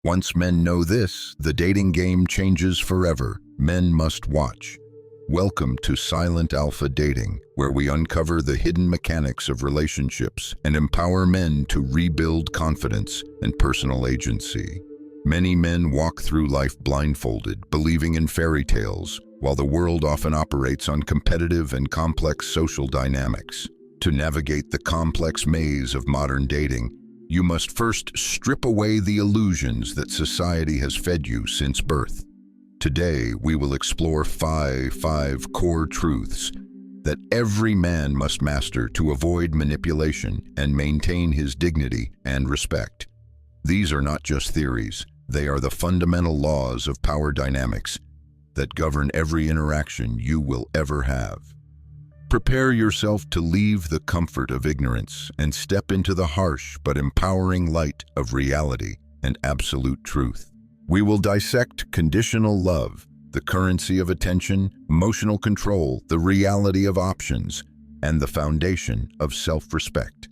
Once men know this, the dating game changes forever. Men must watch. Welcome to Silent Alpha Dating, where we uncover the hidden mechanics of relationships and empower men to rebuild confidence and personal agency. Many men walk through life blindfolded, believing in fairy tales, while the world often operates on competitive and complex social dynamics. To navigate the complex maze of modern dating, you must first strip away the illusions that society has fed you since birth. Today, we will explore five core truths that every man must master to avoid manipulation and maintain his dignity and respect. These are not just theories, they are the fundamental laws of power dynamics that govern every interaction you will ever have. Prepare yourself to leave the comfort of ignorance and step into the harsh but empowering light of reality and absolute truth. We will dissect conditional love, the currency of attention, emotional control, the reality of options, and the foundation of self-respect.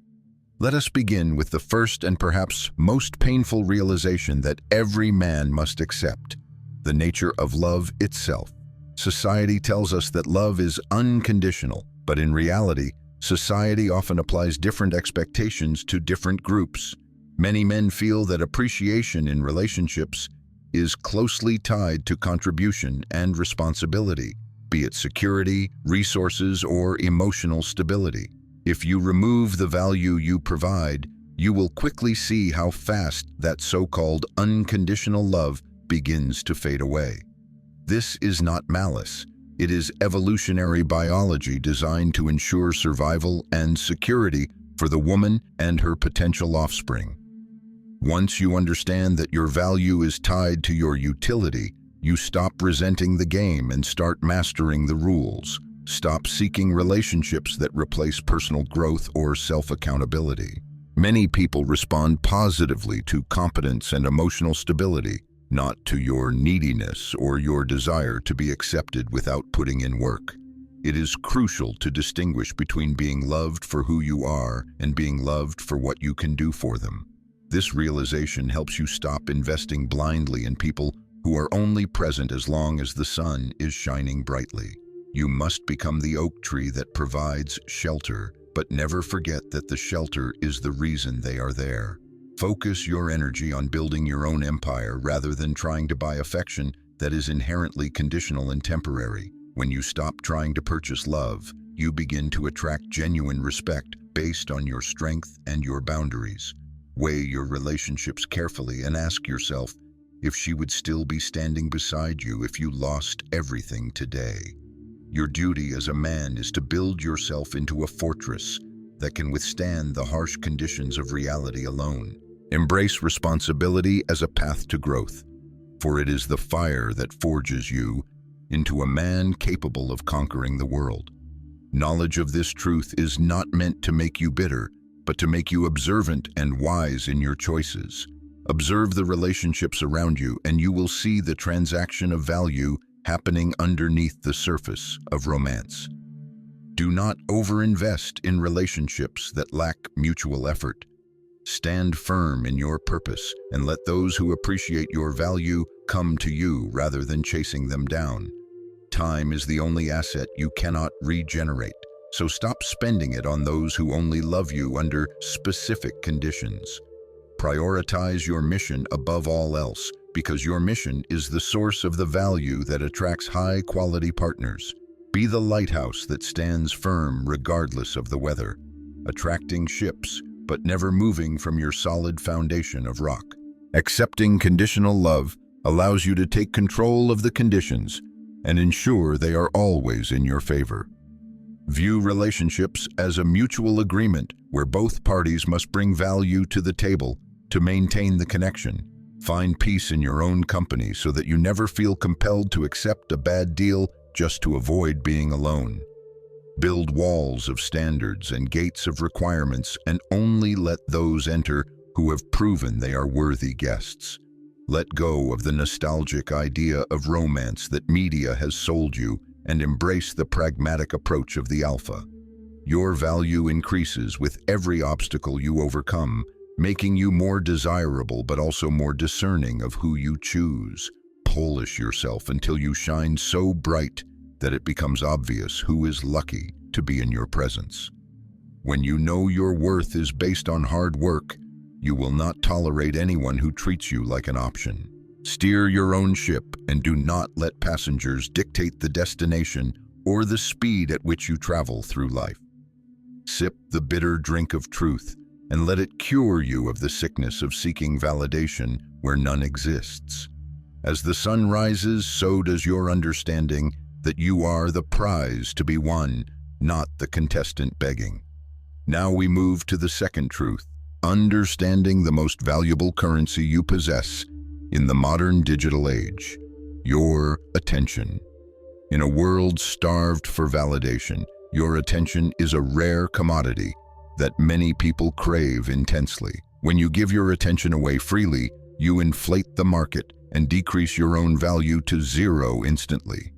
Let us begin with the first and perhaps most painful realization that every man must accept: the nature of love itself. Society tells us that love is unconditional, but in reality, society often applies different expectations to different groups. Many men feel that appreciation in relationships is closely tied to contribution and responsibility, be it security, resources, or emotional stability. If you remove the value you provide, you will quickly see how fast that so-called unconditional love begins to fade away. This is not malice. It is evolutionary biology designed to ensure survival and security for the woman and her potential offspring. Once you understand that your value is tied to your utility, you stop resenting the game and start mastering the rules. Stop seeking relationships that replace personal growth or self-accountability. Many people respond positively to competence and emotional stability, not to your neediness or your desire to be accepted without putting in work. It is crucial to distinguish between being loved for who you are and being loved for what you can do for them. This realization helps you stop investing blindly in people who are only present as long as the sun is shining brightly. You must become the oak tree that provides shelter, but never forget that the shelter is the reason they are there. Focus your energy on building your own empire rather than trying to buy affection that is inherently conditional and temporary. When you stop trying to purchase love, you begin to attract genuine respect based on your strength and your boundaries. Weigh your relationships carefully and ask yourself if she would still be standing beside you if you lost everything today. Your duty as a man is to build yourself into a fortress that can withstand the harsh conditions of reality alone. Embrace responsibility as a path to growth, for it is the fire that forges you into a man capable of conquering the world. Knowledge of this truth is not meant to make you bitter, but to make you observant and wise in your choices. Observe the relationships around you, and you will see the transaction of value happening underneath the surface of romance. Do not overinvest in relationships that lack mutual effort. Stand firm in your purpose and let those who appreciate your value come to you rather than chasing them down. Time is the only asset you cannot regenerate, so stop spending it on those who only love you under specific conditions. Prioritize your mission above all else, because your mission is the source of the value that attracts high-quality partners. Be the lighthouse that stands firm regardless of the weather, attracting ships but never moving from your solid foundation of rock. Accepting conditional love allows you to take control of the conditions and ensure they are always in your favor. View relationships as a mutual agreement where both parties must bring value to the table to maintain the connection. Find peace in your own company so that you never feel compelled to accept a bad deal just to avoid being alone. Build walls of standards and gates of requirements and only let those enter who have proven they are worthy guests. Let go of the nostalgic idea of romance that media has sold you and embrace the pragmatic approach of the alpha. Your value increases with every obstacle you overcome, making you more desirable but also more discerning of who you choose. Polish yourself until you shine so bright that it becomes obvious who is lucky to be in your presence. When you know your worth is based on hard work, you will not tolerate anyone who treats you like an option. Steer your own ship and do not let passengers dictate the destination or the speed at which you travel through life. Sip the bitter drink of truth and let it cure you of the sickness of seeking validation where none exists. As the sun rises, so does your understanding that you are the prize to be won, not the contestant begging. Now we move to the second truth, understanding the most valuable currency you possess in the modern digital age, your attention. In a world starved for validation, your attention is a rare commodity that many people crave intensely. When you give your attention away freely, you inflate the market and decrease your own value to zero instantly.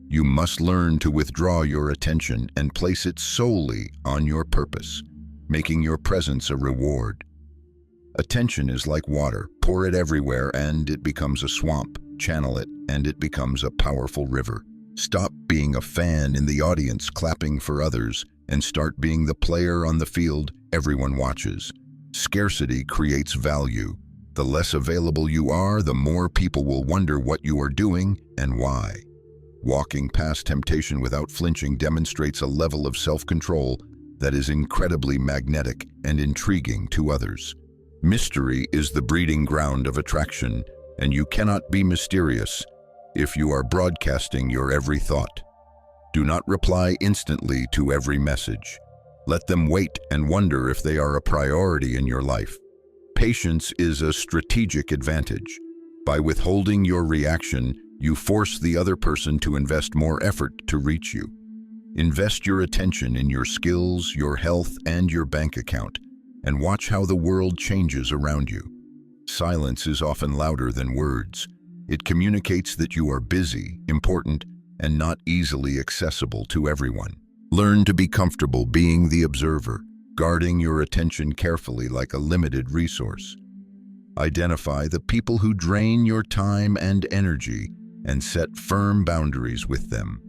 You must learn to withdraw your attention and place it solely on your purpose, making your presence a reward. Attention is like water. Pour it everywhere and it becomes a swamp. Channel it and it becomes a powerful river. Stop being a fan in the audience clapping for others and start being the player on the field everyone watches. Scarcity creates value. The less available you are, the more people will wonder what you are doing and why. Walking past temptation without flinching demonstrates a level of self-control that is incredibly magnetic and intriguing to others. Mystery is the breeding ground of attraction, and you cannot be mysterious if you are broadcasting your every thought. Do not reply instantly to every message. Let them wait and wonder if they are a priority in your life. Patience is a strategic advantage. By withholding your reaction, you force the other person to invest more effort to reach you. Invest your attention in your skills, your health, and your bank account, and watch how the world changes around you. Silence is often louder than words. It communicates that you are busy, important, and not easily accessible to everyone. Learn to be comfortable being the observer, guarding your attention carefully like a limited resource. Identify the people who drain your time and energy and set firm boundaries with them.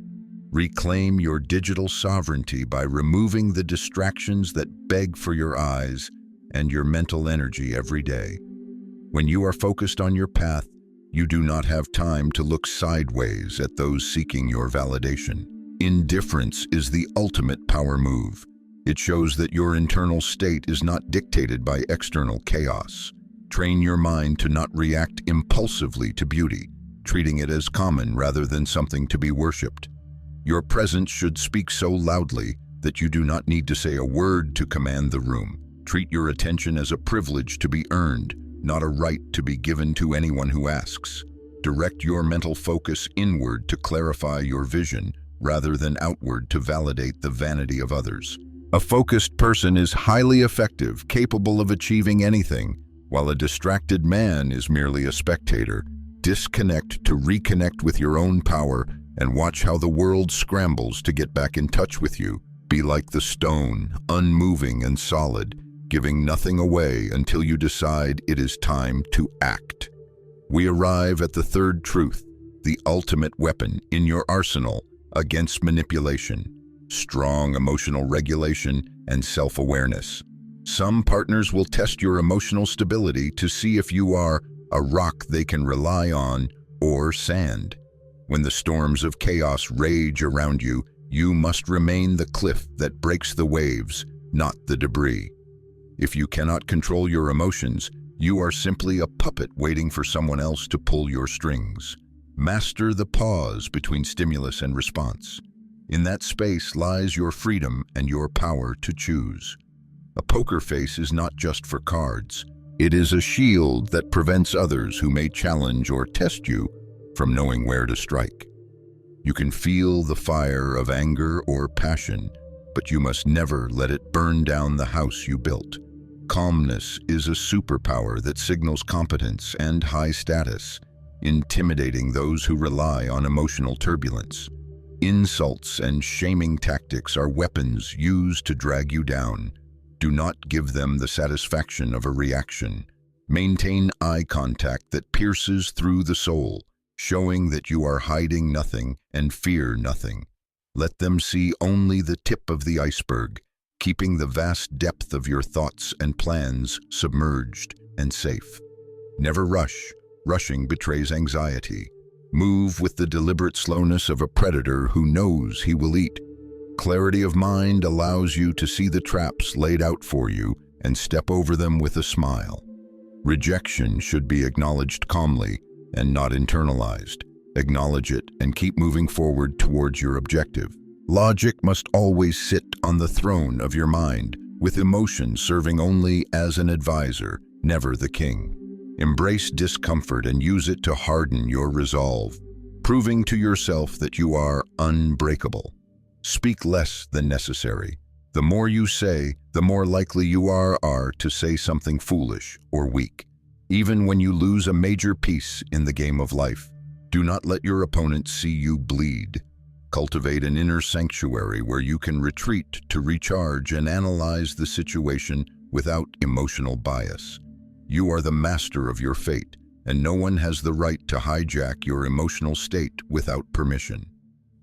Reclaim your digital sovereignty by removing the distractions that beg for your eyes and your mental energy every day. When you are focused on your path, you do not have time to look sideways at those seeking your validation. Indifference is the ultimate power move. It shows that your internal state is not dictated by external chaos. Train your mind to not react impulsively to beauty, treating it as common rather than something to be worshipped. Your presence should speak so loudly that you do not need to say a word to command the room. Treat your attention as a privilege to be earned, not a right to be given to anyone who asks. Direct your mental focus inward to clarify your vision, rather than outward to validate the vanity of others. A focused person is highly effective, capable of achieving anything, while a distracted man is merely a spectator. Disconnect to reconnect with your own power and watch how the world scrambles to get back in touch with you. Be like the stone, unmoving and solid, giving nothing away until you decide it is time to act. We arrive at the third truth, the ultimate weapon in your arsenal against manipulation: strong emotional regulation and self-awareness. Some partners will test your emotional stability to see if you are a rock they can rely on or sand. When the storms of chaos rage around you, you must remain the cliff that breaks the waves, not the debris. If you cannot control your emotions, you are simply a puppet waiting for someone else to pull your strings. Master the pause between stimulus and response. In that space lies your freedom and your power to choose. A poker face is not just for cards. It is a shield that prevents others who may challenge or test you from knowing where to strike. You can feel the fire of anger or passion, but you must never let it burn down the house you built. Calmness is a superpower that signals competence and high status, intimidating those who rely on emotional turbulence. Insults and shaming tactics are weapons used to drag you down. Do not give them the satisfaction of a reaction. Maintain eye contact that pierces through the soul, showing that you are hiding nothing and fear nothing. Let them see only the tip of the iceberg, keeping the vast depth of your thoughts and plans submerged and safe. Never rush. Rushing betrays anxiety. Move with the deliberate slowness of a predator who knows he will eat. Clarity of mind allows you to see the traps laid out for you and step over them with a smile. Rejection should be acknowledged calmly and not internalized. Acknowledge it and keep moving forward towards your objective. Logic must always sit on the throne of your mind, with emotion serving only as an advisor, never the king. Embrace discomfort and use it to harden your resolve, proving to yourself that you are unbreakable. Speak less than necessary. The more you say, the more likely you are to say something foolish or weak. Even when you lose a major piece in the game of life, do not let your opponent see you bleed. Cultivate an inner sanctuary where you can retreat to recharge and analyze the situation without emotional bias. You are the master of your fate, and no one has the right to hijack your emotional state without permission.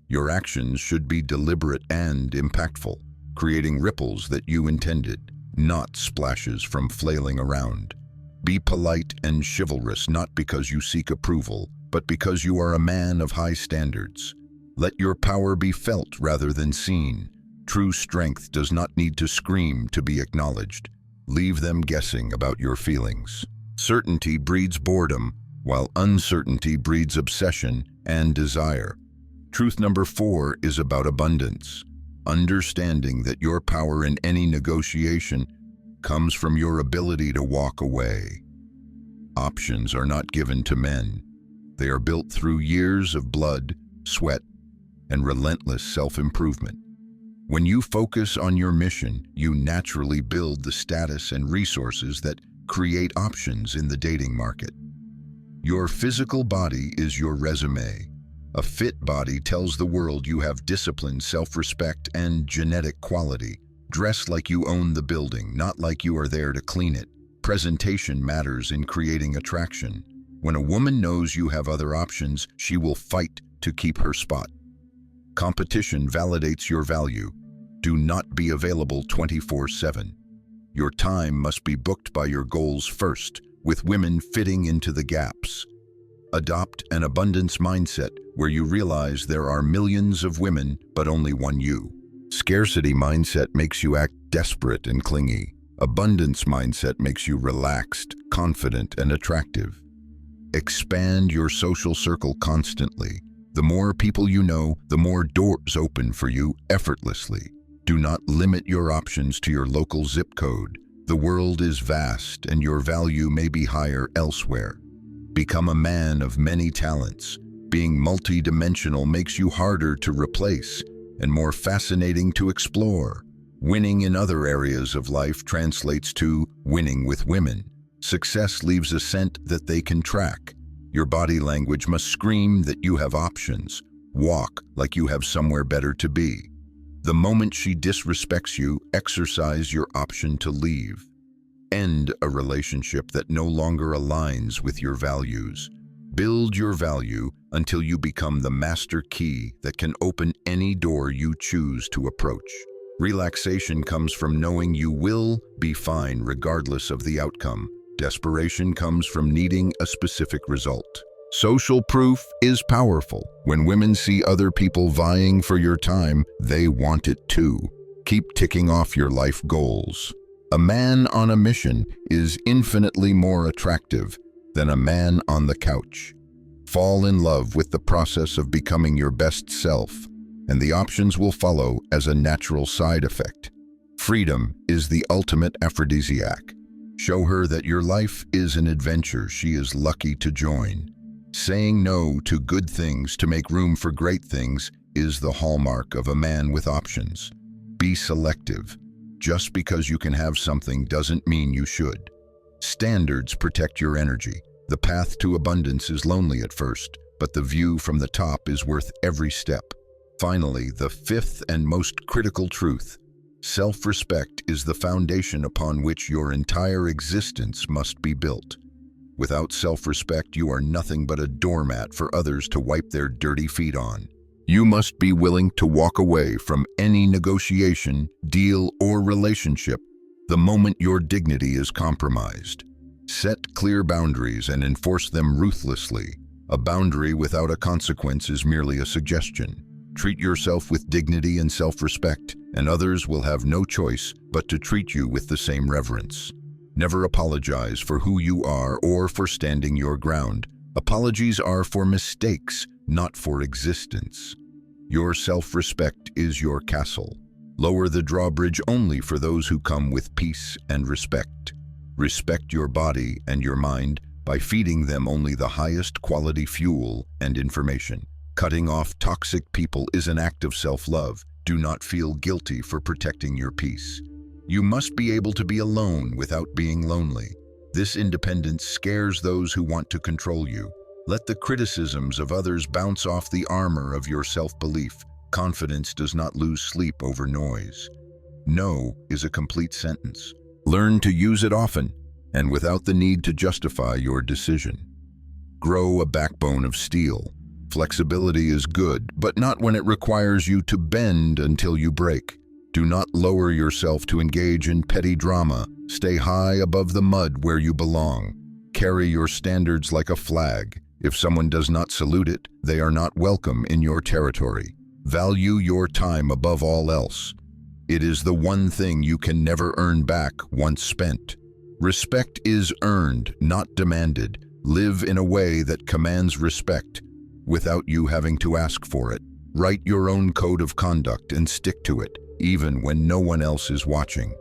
Your actions should be deliberate and impactful, creating ripples that you intended, not splashes from flailing around. Be polite and chivalrous not because you seek approval, but because you are a man of high standards. Let your power be felt rather than seen. True strength does not need to scream to be acknowledged. Leave them guessing about your feelings. Certainty breeds boredom, while uncertainty breeds obsession and desire. Truth number 4 is about abundance. Understanding that your power in any negotiation comes from your ability to walk away. Options are not given to men. They are built through years of blood, sweat, and relentless self-improvement. When you focus on your mission, you naturally build the status and resources that create options in the dating market. Your physical body is your resume. A fit body tells the world you have discipline, self-respect, and genetic quality. Dress like you own the building, not like you are there to clean it. Presentation matters in creating attraction. When a woman knows you have other options, she will fight to keep her spot. Competition validates your value. Do not be available 24/7. Your time must be booked by your goals first, with women fitting into the gaps. Adopt an abundance mindset where you realize there are millions of women, but only one you. Scarcity mindset makes you act desperate and clingy. Abundance mindset makes you relaxed, confident, and attractive. Expand your social circle constantly. The more people you know, the more doors open for you effortlessly. Do not limit your options to your local zip code. The world is vast, and your value may be higher elsewhere. Become a man of many talents. Being multi-dimensional makes you harder to replace and more fascinating to explore. Winning in other areas of life translates to winning with women. Success leaves a scent that they can track. Your body language must scream that you have options. Walk like you have somewhere better to be. The moment she disrespects you, exercise your option to leave. End a relationship that no longer aligns with your values. Build your value until you become the master key that can open any door you choose to approach. Relaxation comes from knowing you will be fine regardless of the outcome. Desperation comes from needing a specific result. Social proof is powerful. When women see other people vying for your time, they want it too. Keep ticking off your life goals. A man on a mission is infinitely more attractive than a man on the couch. Fall in love with the process of becoming your best self, and the options will follow as a natural side effect. Freedom is the ultimate aphrodisiac. Show her that your life is an adventure she is lucky to join. Saying no to good things to make room for great things is the hallmark of a man with options. Be selective. Just because you can have something doesn't mean you should. Standards protect your energy. The path to abundance is lonely at first, but the view from the top is worth every step. Finally, the fifth and most critical truth: Self-respect is the foundation upon which your entire existence must be built. Without self-respect, you are nothing but a doormat for others to wipe their dirty feet on. You must be willing to walk away from any negotiation, deal, or relationship the moment your dignity is compromised. Set clear boundaries and enforce them ruthlessly. A boundary without a consequence is merely a suggestion. Treat yourself with dignity and self-respect, and others will have no choice but to treat you with the same reverence. Never apologize for who you are or for standing your ground. Apologies are for mistakes, not for existence. Your self-respect is your castle. Lower the drawbridge only for those who come with peace and respect. Respect your body and your mind by feeding them only the highest quality fuel and information. Cutting off toxic people is an act of self-love. Do not feel guilty for protecting your peace. You must be able to be alone without being lonely. This independence scares those who want to control you. Let the criticisms of others bounce off the armor of your self-belief. Confidence does not lose sleep over noise. No is a complete sentence. Learn to use it often and without the need to justify your decision. Grow a backbone of steel. Flexibility is good, but not when it requires you to bend until you break. Do not lower yourself to engage in petty drama. Stay high above the mud where you belong. Carry your standards like a flag. If someone does not salute it, they are not welcome in your territory. Value your time above all else. It is the one thing you can never earn back once spent. Respect is earned, not demanded. Live in a way that commands respect, without you having to ask for it. Write your own code of conduct and stick to it, even when no one else is watching.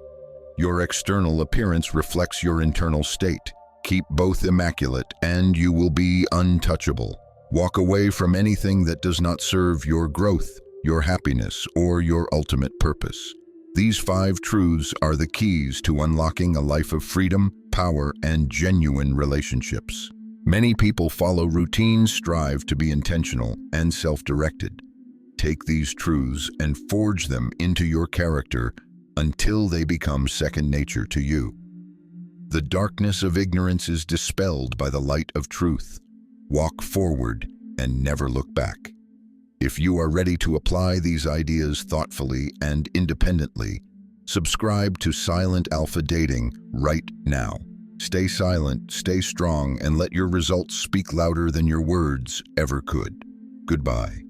Your external appearance reflects your internal state. Keep both immaculate, and you will be untouchable. Walk away from anything that does not serve your growth, your happiness, or your ultimate purpose. These 5 truths are the keys to unlocking a life of freedom, power, and genuine relationships. Many people follow routines, strive to be intentional and self-directed. Take these truths and forge them into your character until they become second nature to you. The darkness of ignorance is dispelled by the light of truth. Walk forward and never look back. If you are ready to apply these ideas thoughtfully and independently, subscribe to Silent Alpha Dating right now. Stay silent, stay strong, and let your results speak louder than your words ever could. Goodbye.